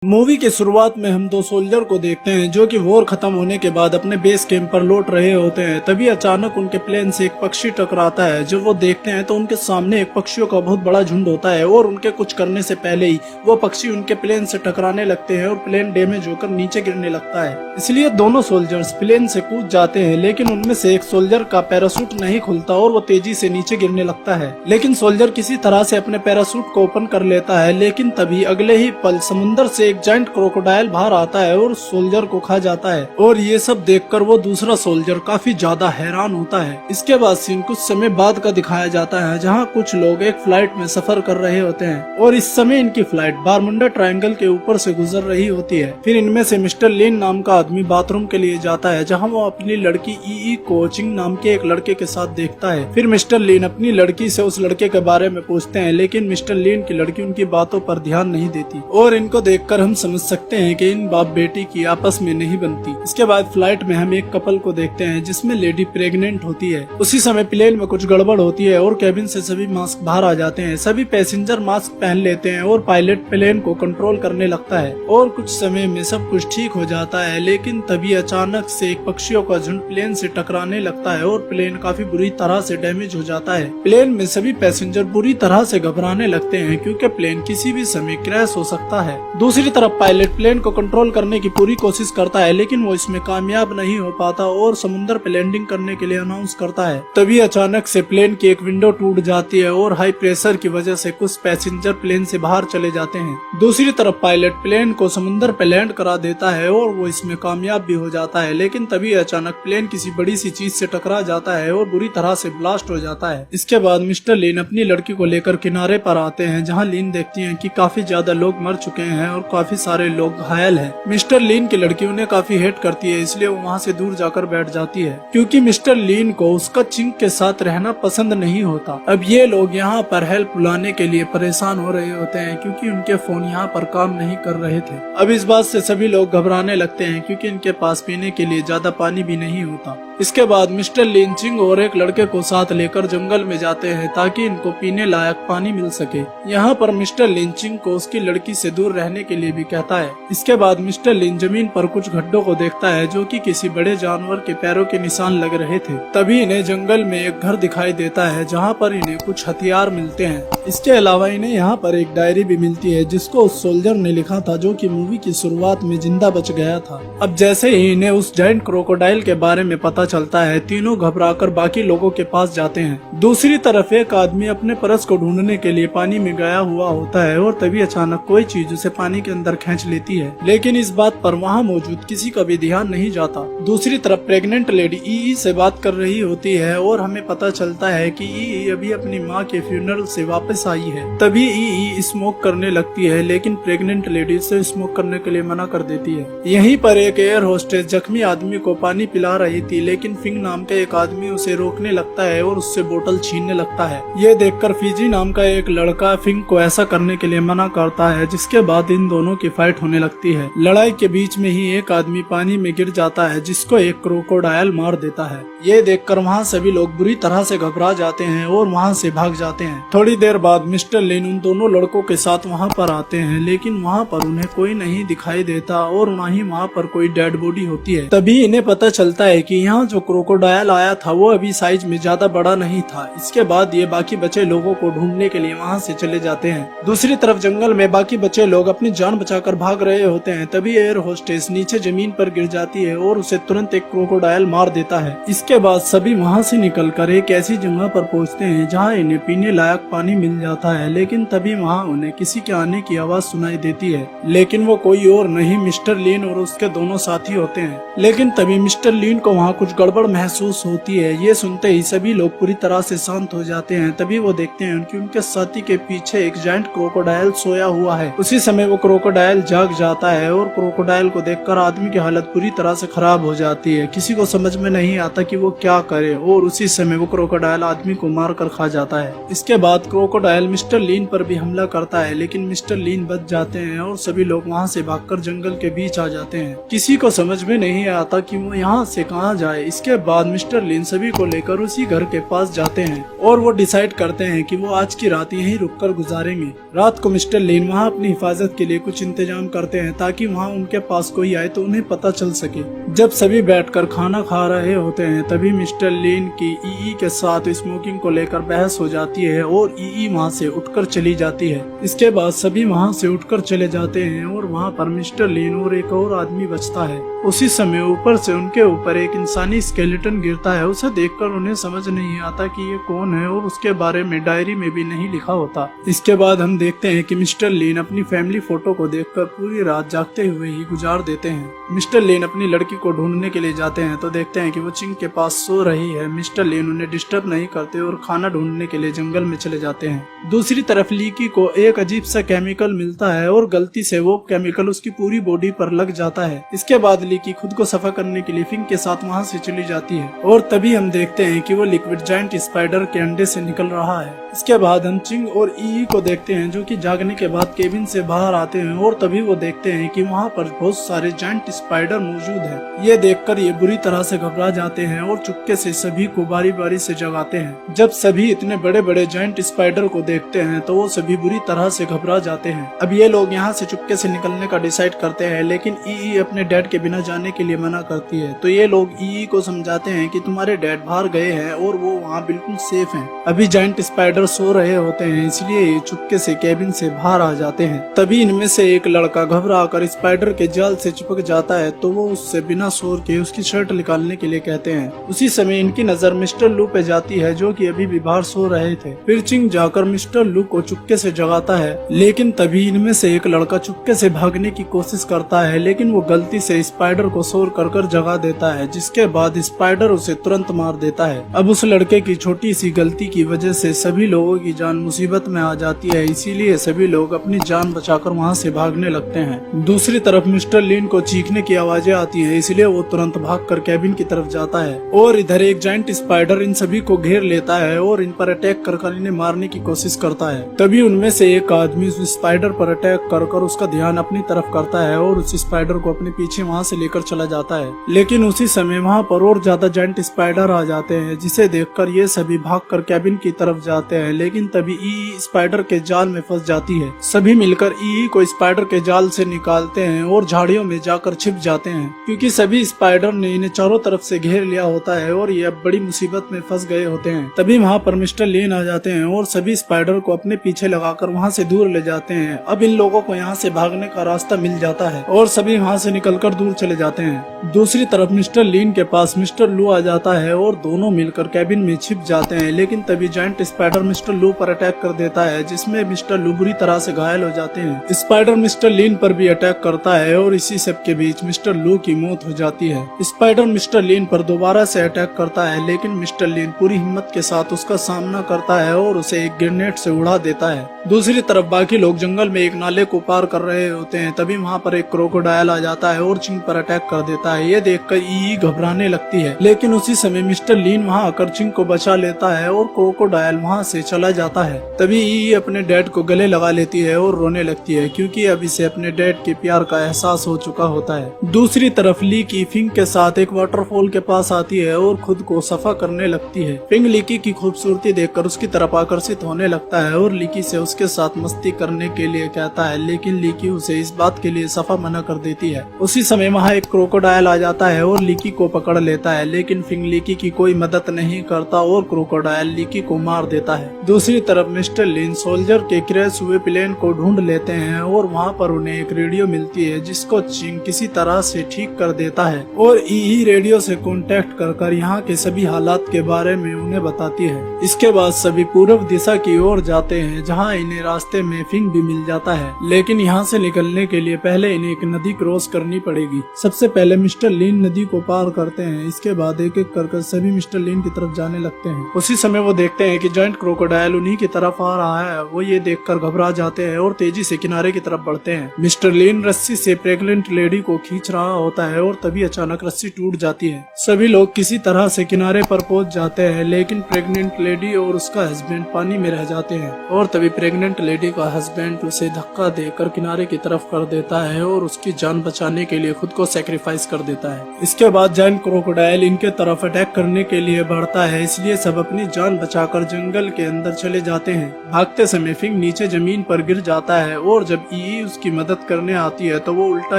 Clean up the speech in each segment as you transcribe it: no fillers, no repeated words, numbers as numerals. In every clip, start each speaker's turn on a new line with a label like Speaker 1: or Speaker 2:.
Speaker 1: Movie की शुरुआत में हम दो सोल्जर को देखते हैं जो कि वॉर खत्म होने के बाद अपने बेस कैंप पर लौट रहे होते हैं। तभी अचानक उनके प्लेन से एक पक्षी टकराता है। जब वो देखते हैं तो उनके सामने एक पक्षियों का बहुत बड़ा झुंड होता है और उनके कुछ करने से पहले ही वो पक्षी उनके प्लेन से टकराने लगते हैं और प्लेन डैमेज होकर नीचे गिरने लगता है। इसलिए दोनों सोल्जर्स प्लेन से कूद जाते हैं, लेकिन उनमें से एक सोल्जर का पैराशूट नहीं खुलता और वो तेजी से नीचे गिरने लगता है। लेकिन सोल्जर किसी तरह से अपने पैराशूट को ओपन कर लेता है, लेकिन तभी अगले ही पल समुद्र से एक जायंट क्रोकोडाइल बाहर आता है और सोल्जर को खा जाता है। और ये सब देखकर वो दूसरा सोल्जर काफी ज्यादा हैरान होता है। इसके बाद सीन कुछ समय बाद का दिखाया जाता है, जहाँ कुछ लोग एक फ्लाइट में सफर कर रहे होते हैं और इस समय इनकी फ्लाइट बारमुंडा ट्रायंगल के ऊपर से गुजर रही होती है। फिर इनमें से मिस्टर लिन नाम का आदमी बाथरूम के लिए जाता है, जहाँ वो अपनी लड़की ई कोचिंग नाम के एक लड़के के साथ देखता है। फिर मिस्टर लिन अपनी लड़की से उस लड़के के बारे में पूछते हैं, लेकिन मिस्टर लिन की लड़की उनकी बातों पर ध्यान नहीं देती और इनको देखकर हम समझ सकते हैं कि इन बाप बेटी की आपस में नहीं बनती। इसके बाद फ्लाइट में हम एक कपल को देखते हैं जिसमें लेडी प्रेग्नेंट होती है। उसी समय प्लेन में कुछ गड़बड़ होती है और कैबिन से सभी मास्क बाहर आ जाते हैं। सभी पैसेंजर मास्क पहन लेते हैं और पायलट प्लेन को कंट्रोल करने लगता है और कुछ समय में सब कुछ ठीक हो जाता है। लेकिन तभी अचानक से एक पक्षियों का झुंड प्लेन से टकराने लगता है और प्लेन काफी बुरी तरह से डैमेज हो जाता है। प्लेन में सभी पैसेंजर बुरी तरह से घबराने लगते हैं क्योंकि प्लेन किसी भी समय क्रैश हो सकता है। दूसरी तरफ पायलट प्लेन को कंट्रोल करने की पूरी कोशिश करता है, लेकिन वो इसमें कामयाब नहीं हो पाता और समुद्र पे लैंडिंग करने के लिए अनाउंस करता है। तभी अचानक से प्लेन की एक विंडो टूट जाती है और हाई प्रेशर की वजह से कुछ पैसेंजर प्लेन से बाहर चले जाते हैं। दूसरी तरफ पायलट प्लेन को समुद्र पे लैंड करा देता है और वो इसमें कामयाब भी हो जाता है, लेकिन तभी अचानक प्लेन किसी बड़ी सी चीज से टकरा जाता है और बुरी तरह से ब्लास्ट हो जाता है। इसके बाद मिस्टर लिन अपनी लड़की को लेकर किनारे पर आते हैं, जहाँ लिन देखती है कि काफी ज्यादा लोग मर चुके हैं और काफी सारे लोग घायल हैं। मिस्टर लिन की लड़की उन्हें काफी हेट करती है, इसलिए वो वहाँ से दूर जाकर बैठ जाती है क्योंकि मिस्टर लिन को उसका चिंक के साथ रहना पसंद नहीं होता। अब ये लोग यहाँ पर हेल्प बुलाने के लिए परेशान हो रहे होते हैं क्योंकि उनके फोन यहाँ पर काम नहीं कर रहे थे। अब इस बात से सभी लोग घबराने लगते हैं क्योंकि इनके पास पीने के लिए ज्यादा पानी भी नहीं होता। इसके बाद मिस्टर लिन चिंग और एक लड़के को साथ लेकर जंगल में जाते हैं ताकि इनको पीने लायक पानी मिल सके। यहाँ पर मिस्टर लिन चिंग को उसकी लड़की से दूर रहने के लिए भी कहता है। इसके बाद मिस्टर लिन जमीन पर कुछ गड्ढों को देखता है जो कि किसी बड़े जानवर के पैरों के निशान लग रहे थे। तभी इन्हें जंगल में एक घर दिखाई देता है जहाँ पर इन्हें कुछ हथियार मिलते हैं। इसके अलावा इन्हें यहाँ पर एक डायरी भी मिलती है जिसको उस सोल्जर ने लिखा था जो कि मूवी की शुरुआत में जिंदा बच गया था। अब जैसे ही इन्हें उस जायंट क्रोकोडाइल के बारे में पता चलता है, तीनों घबराकर बाकी लोगों के पास जाते हैं। दूसरी तरफ एक आदमी अपने परस को ढूंढने के लिए पानी में गया हुआ होता है और तभी अचानक कोई चीज उसे पानी के अंदर खींच लेती है, लेकिन इस बात पर वहाँ मौजूद किसी का भी ध्यान नहीं जाता। दूसरी तरफ प्रेग्नेंट लेडी ई से बात कर रही होती है और हमें पता चलता है कि ई अभी अपनी माँ के फ्यूनरल से वापस आई है। तभी ई स्मोक करने लगती है, लेकिन प्रेग्नेंट लेडी से स्मोक करने के लिए मना कर देती है। यहीं पर एक एयर होस्टेस जख्मी आदमी को पानी पिला रही थी, लेकिन फिंग नाम का एक आदमी उसे रोकने लगता है और उससे बोतल छीनने लगता है। ये देखकर फीजी नाम का एक लड़का फिंग को ऐसा करने के लिए मना करता है, जिसके बाद इन दोनों की फाइट होने लगती है। लड़ाई के बीच में ही एक आदमी पानी में गिर जाता है जिसको एक क्रोकोडाइल मार देता है। ये देखकर वहाँ सभी लोग बुरी तरह से घबरा जाते हैं और वहाँ से भाग जाते हैं। थोड़ी देर बाद मिस्टर लिन उन दोनों लड़कों के साथ वहाँ पर आते हैं, लेकिन वहाँ पर उन्हें कोई नहीं दिखाई देता और ना ही वहाँ पर कोई डेड बॉडी होती है। तभी इन्हें पता चलता है कि यहाँ जो क्रोकोडाइल आया था वो अभी साइज में ज्यादा बड़ा नहीं था। इसके बाद ये बाकी बचे लोगों को ढूंढने के लिए वहाँ से चले जाते हैं। दूसरी तरफ जंगल में बाकी बचे लोग अपनी जान बचाकर भाग रहे होते हैं। तभी एयर होस्टेस नीचे जमीन पर गिर जाती है और उसे तुरंत एक क्रोकोडाइल मार देता है। इसके बाद सभी वहाँ से निकलकर एक ऐसी जगह पर पहुँचते हैं जहाँ इन्हें पीने लायक पानी मिल जाता है, लेकिन तभी वहाँ उन्हें किसी के आने की आवाज सुनाई देती है, लेकिन वो कोई और नहीं मिस्टर लिन और उसके दोनों साथी होते हैं। लेकिन तभी मिस्टर लिन को वहाँ कुछ गड़बड़ महसूस होती है। ये सुनते ही सभी लोग पूरी तरह से शांत हो जाते हैं। तभी वो देखते हैं कि उनके साथी के पीछे एक जायंट क्रोकोडाइल सोया हुआ है। उसी समय वो क्रोकोडाइल जाग जाता है और क्रोकोडाइल को देखकर आदमी की हालत पूरी तरह से खराब हो जाती है। किसी को समझ में नहीं आता कि वो क्या करे और उसी समय वो क्रोकोडाइल आदमी को मार कर खा जाता है। इसके बाद क्रोकोडाइल मिस्टर लिन पर भी हमला करता है, लेकिन मिस्टर लिन बच जाते हैं और सभी लोग वहाँ से भागकर जंगल के बीच आ जाते हैं। किसी को समझ में नहीं आता कि वो यहाँ से कहाँ जाए। है। इसके बाद मिस्टर लिन सभी को लेकर उसी घर के पास जाते हैं और वो डिसाइड करते हैं कि वो आज की रात यहीं रुककर गुजारेंगे। रात को मिस्टर लिन वहाँ अपनी हिफाजत के लिए कुछ इंतजाम करते हैं ताकि वहाँ उनके पास कोई आए तो उन्हें पता चल सके। जब सभी बैठकर खाना खा रहे होते हैं तभी मिस्टर लिन की ईई के साथ स्मोकिंग को लेकर बहस हो जाती है और ईई वहाँ से उठकर चली जाती है। इसके बाद सभी वहाँ से उठकर चले जाते हैं और वहाँ पर मिस्टर लिन और एक और आदमी बचता है। उसी समय ऊपर से उनके ऊपर एक इंसानी स्केलेटन गिरता है। उसे देखकर उन्हें समझ नहीं आता कि ये कौन है और उसके बारे में डायरी में भी नहीं लिखा होता। इसके बाद हम देखते हैं कि मिस्टर लिन अपनी फैमिली फोटो को देखकर पूरी रात जागते हुए ही गुजार देते हैं। मिस्टर लिन अपनी लड़की को ढूंढने के लिए जाते हैं तो देखते हैं कि वो चिंग के पास सो रही है। मिस्टर लिन उन्हें डिस्टर्ब नहीं करते और खाना ढूंढने के लिए जंगल में चले जाते हैं। दूसरी तरफ लीकी को एक अजीब सा केमिकल मिलता है और गलती से वो केमिकल उसकी पूरी बॉडी पर लग जाता है। इसके बाद लीकी खुद को सफा करने के लिए फिंग के साथ वहाँ से चली जाती है और तभी हम देखते हैं कि वो लिक्विड जायंट स्पाइडर के अंडे से निकल रहा है। इसके बाद हम चिंग और ईई को देखते हैं जो कि जागने के बाद केबिन से बाहर आते हैं और तभी वो देखते हैं कि वहाँ पर बहुत सारे जायंट स्पाइडर मौजूद हैं। ये देखकर ये बुरी तरह से घबरा जाते हैं और चुपके से सभी को बारी बारी से जगाते हैं। जब सभी इतने बड़े बड़े जायंट स्पाइडर को देखते हैं तो वो सभी बुरी तरह से घबरा जाते हैं। अब ये लोग यहाँ से चुपके से निकलने का डिसाइड करते हैं लेकिन ईई अपने डैड के बिना जाने के लिए मना करती है। तो ये लोग ईई को समझाते हैं कि तुम्हारे डैड बाहर गए हैं और वो वहाँ बिल्कुल सेफ हैं। अभी जायंट स्पाइडर सो रहे होते हैं इसलिए ये चुपके से केबिन से बाहर आ जाते हैं। तभी इनमें से एक लड़का घबरा कर स्पाइडर के जाल से चिपक जाता है तो वो उससे बिना शोर के उसकी शर्ट निकालने के लिए कहते हैं। उसी समय इनकी नजर मिस्टर लू पे जाती है जो कि अभी भी बाहर सो रहे थे। फिर चिंग जाकर मिस्टर लू को चुपके से जगाता है लेकिन तभी इनमें से एक लड़का चुपके से भागने की कोशिश करता है लेकिन वो गलती से स्पाइडर को शोर कर जगा देता है जिसके बाद स्पाइडर उसे तुरंत मार देता है। अब उस लड़के की छोटी सी गलती की वजह से सभी लोगों की जान मुसीबत में आ जाती है, इसीलिए सभी लोग अपनी जान बचाकर वहाँ से भागने लगते हैं। दूसरी तरफ मिस्टर लिन को चीखने की आवाजें आती हैं इसलिए वो तुरंत भागकर कैबिन की तरफ जाता है और इधर एक जायंट स्पाइडर इन सभी को घेर लेता है और इन पर अटैक कर इन्हें मारने की कोशिश करता है। तभी उनमें से एक आदमी उस स्पाइडर पर अटैक कर उसका ध्यान अपनी तरफ करता है और उस स्पाइडर को अपने पीछे वहाँ से लेकर चला जाता है। लेकिन उसी समय वहाँ पर और ज्यादा जायंट स्पाइडर आ जाते हैं जिसे देखकर ये सभी भागकर कैबिन की तरफ जाते हैं लेकिन तभी ईई स्पाइडर के जाल में फंस जाती है। सभी मिलकर ईई को स्पाइडर के जाल से निकालते हैं और झाड़ियों में जाकर छिप जाते हैं क्योंकि सभी स्पाइडर ने इन्हें चारों तरफ से घेर लिया होता है और ये अब बड़ी मुसीबत में फंस गए होते हैं। तभी वहाँ पर मिस्टर लिन आ जाते हैं और सभी स्पाइडर को अपने पीछे लगाकर वहाँ से दूर ले जाते हैं। अब इन लोगों को यहाँ से भागने का रास्ता मिल जाता है और सभी वहाँ से निकलकर दूर चले जाते हैं। दूसरी तरफ मिस्टर लिन के पास मिस्टर लू आ जाता है और दोनों मिलकर कैबिन में छिप जाते हैं लेकिन तभी जायंट स्पाइडर मिस्टर लू पर अटैक कर देता है जिसमें मिस्टर लू बुरी तरह से घायल हो जाते हैं। स्पाइडर मिस्टर लिन पर भी अटैक करता है और इसी सब के बीच मिस्टर लू की मौत हो जाती है। स्पाइडर मिस्टर लिन पर दोबारा से अटैक करता है लेकिन मिस्टर लिन पूरी हिम्मत के साथ उसका सामना करता है और उसे एक ग्रेनेड से उड़ा देता है। दूसरी तरफ बाकी लोग जंगल में एक नाले को पार कर रहे होते हैं तभी वहाँ पर एक क्रोकोडाइल आ जाता है और चिंग पर अटैक कर देता है। ये देखकर ईई घबराने लगती है लेकिन उसी समय मिस्टर लिन वहाँ आकर चिंग को बचा लेता है और क्रोकोडाइल वहाँ से चला जाता है। तभी ईई अपने डैड को गले लगा लेती है और रोने लगती है क्योंकि अब इसे अपने डैड के प्यार का एहसास हो चुका होता है। दूसरी तरफ लीकी फिंग के साथ एक वाटरफॉल के पास आती है और खुद को सफा करने लगती है। फिंग लीकी की खूबसूरती देखकर उसकी तरफ आकर्षित होने लगता है और लीकी से उसके साथ मस्ती करने के लिए कहता है लेकिन लीकी उसे इस बात के लिए सफा मना कर देती है। उसी समय वहाँ एक क्रोकोडाइल आ जाता है और लीकी को पकड़ लेता है लेकिन फिंग लीकी की कोई मदद नहीं करता और क्रोकोडाइल लीकी को मार देता है। दूसरी तरफ मिस्टर लिन सोल्जर के क्रैश हुए प्लेन को ढूंढ लेते हैं और वहाँ पर उन्हें एक रेडियो मिलती है जिसको चिंग किसी तरह से ठीक कर देता है और ईई रेडियो से कांटेक्ट कर यहाँ के सभी हालात के बारे में उन्हें बताती है। इसके बाद सभी पूर्व दिशा की ओर जाते हैं जहाँ इन्हें रास्ते में फिंग भी मिल जाता है लेकिन यहाँ से निकलने के लिए पहले इन्हें एक नदी क्रॉस करनी पड़ेगी। सबसे पहले मिस्टर लिन नदी को पार करते हैं। इसके बाद एक एक कर सभी मिस्टर लिन की तरफ जाने लगते हैं। उसी समय वो देखते हैं कि जायंट क्रोकोडाइल उन्हीं की तरफ आ रहा है। वो ये देखकर घबरा जाते हैं और तेजी से किनारे की तरफ बढ़ते हैं। मिस्टर लिन रस्सी से प्रेग्नेंट लेडी को खींच रहा होता है और तभी अचानक रस्सी टूट जाती है। सभी लोग किसी तरह से किनारे पर पहुंच जाते हैं लेकिन प्रेग्नेंट लेडी और उसका हस्बैंड पानी में रह जाते हैं और तभी प्रेग्नेंट लेडी का हस्बैंड उसे धक्का देकर किनारे की तरफ कर देता है और उसकी जान बचाने के लिए खुद को सैक्रिफाइस कर देता है। इसके बाद जायंट क्रोकोडाइल इनके तरफ अटैक करने के लिए बढ़ता है, इसलिए सब अपनी जान बचाकर जंगल के अंदर चले जाते हैं। भागते समय फिंग नीचे जमीन पर गिर जाता है और जब ई उसकी मदद करने आती है तो वो उल्टा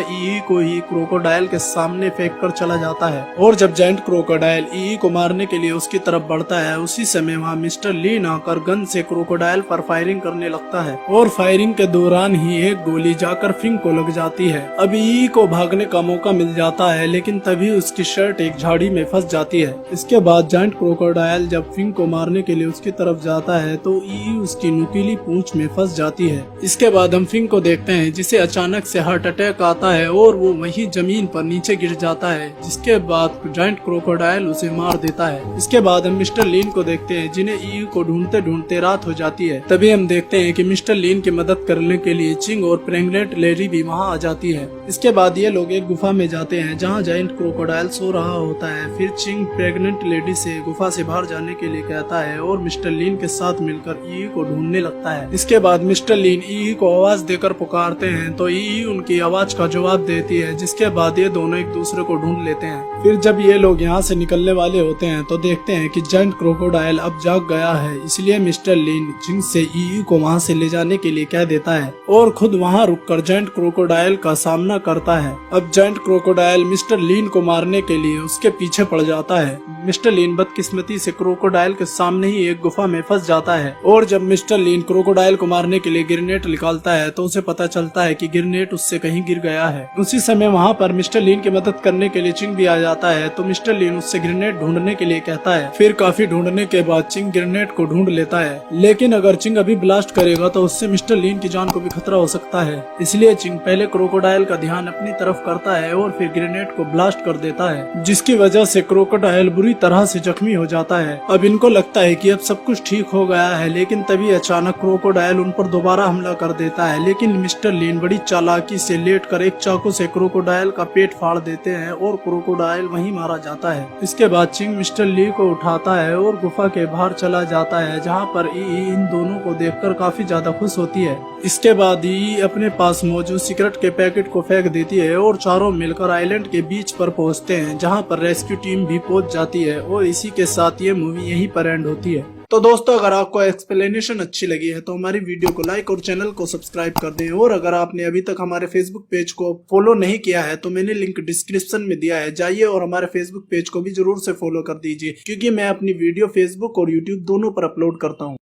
Speaker 1: ई को ही क्रोकोडाइल के सामने फेंक कर चला जाता है। और जब जायंट क्रोकोडाइल ई को मारने के लिए उसकी तरफ बढ़ता है, उसी समय वहाँ मिस्टर लीन आकर गन से क्रोकोडाइल पर फायरिंग करने लगता है और फायरिंग के दौरान ही एक गोली जाकर फिंग को लग जाती है। अब ई को भागने का मौका मिल जाता है, लेकिन तभी उसकी शर्ट एक झाड़ी में फंस जाती है। इसके बाद जायंट क्रोकोडाइल जब फिंग को मारने के लिए उसकी तरफ जाता है तो ई उसकी नुकीली पूंछ में फंस जाती है। इसके बाद हम फिंग को देखते हैं जिसे अचानक से हार्ट अटैक आता है और वो वहीं जमीन पर नीचे गिर जाता है, जिसके बाद जायंट क्रोकोडाइल उसे मार देता है। इसके बाद हम मिस्टर लीन को देखते हैं जिन्हें ई को ढूंढते ढूंढते रात हो जाती है। तभी हम देखते हैं कि मिस्टर लीन की मदद करने के लिए चिंग और प्रेग्नेंट लेडी भी वहाँ आ जाती है। इसके बाद ये लोग एक गुफा में जाते हैं जहाँ जायंट क्रोकोडाइल सो रहा होता है। फिर चिंग प्रेग्नेंट लेडी से गुफा से बाहर जाने के लिए कहता है और मिस्टर लीन के साथ मिलकर ई को ढूंढने लगता है। इसके बाद मिस्टर लीन ई को आवाज देकर पुकारते हैं तो ई उनकी आवाज का जवाब देती है, जिसके बाद ये दोनों एक दूसरे को ढूंढ लेते हैं। फिर जब ये लोग यहाँ से निकलने वाले होते हैं तो देखते हैं कि जायंट क्रोकोडाइल अब जाग गया है, इसलिए मिस्टर लीन चिंग से ई को वहाँ से ले जाने के लिए कह देता है और खुद वहाँ रुककर जायंट क्रोकोडाइल का सामना करता है। अब जायंट क्रोकोडाइल मिस्टर लीन को मारने के लिए उसके पीछे पड़ जाता है। मिस्टर लीन बदकिस्मती से क्रोकोडाइल के सामने ही एक गुफा में फंस जाता है और जब मिस्टर लीन क्रोकोडाइल को मारने के लिए ग्रेनेड निकालता है तो उसे पता चलता है कि ग्रेनेड उससे कहीं गिर गया है। उसी समय वहाँ पर मिस्टर लीन की मदद करने के लिए चिंग भी आ जाता है तो मिस्टर लीन उससे ग्रेनेड ढूंढने के लिए कहता है। फिर काफी ढूंढने के बाद चिंग ग्रेनेड को ढूंढ लेता है, लेकिन अगर चिंग अभी ब्लास्ट करेगा तो उससे मिस्टर लीन की जान को भी खतरा हो सकता है। इसलिए चिंग पहले क्रोकोडाइल का ध्यान अपनी तरफ करता है और फिर ग्रेनेड को ब्लास्ट कर देता है, जिसकी वजह से क्रोकोडाइल बुरी तरह से जख्मी हो जाता है। अब इनको लगता है कि अब सब कुछ ठीक हो गया है, लेकिन तभी अचानक क्रोकोडाइल उन पर दोबारा हमला कर देता है। लेकिन मिस्टर लीन बड़ी चालाकी से लेटकर एक चाकू से क्रोकोडाइल का पेट फाड़ देते हैं और क्रोकोडाइल वहीं मारा जाता है। इसके बाद चिंग मिस्टर ली को उठाता है और गुफा के बाहर चला जाता है, जहाँ पर ई इन दोनों को देखकर काफी ज्यादा खुश होती है। इसके बाद ई अपने पास मौजूद सिगरेट के पैकेट को फेंक देती है और चारों मिलकर आइलैंड के बीच पर पहुँचते हैं, जहाँ पर रेस्क्यू टीम भी पहुँच जाती है और इसी के साथ ये मूवी यहीं पर एंड होती है। तो दोस्तों, अगर आपको एक्सप्लेनेशन अच्छी लगी है तो हमारी वीडियो को लाइक और चैनल को सब्सक्राइब कर दें। और अगर आपने अभी तक हमारे फेसबुक पेज को फॉलो नहीं किया है तो मैंने लिंक डिस्क्रिप्शन में दिया है, जाइए और हमारे फेसबुक पेज को भी जरूर से फॉलो कर दीजिए, क्योंकि मैं अपनी वीडियो फेसबुक और यूट्यूब दोनों पर अपलोड करता हूँ।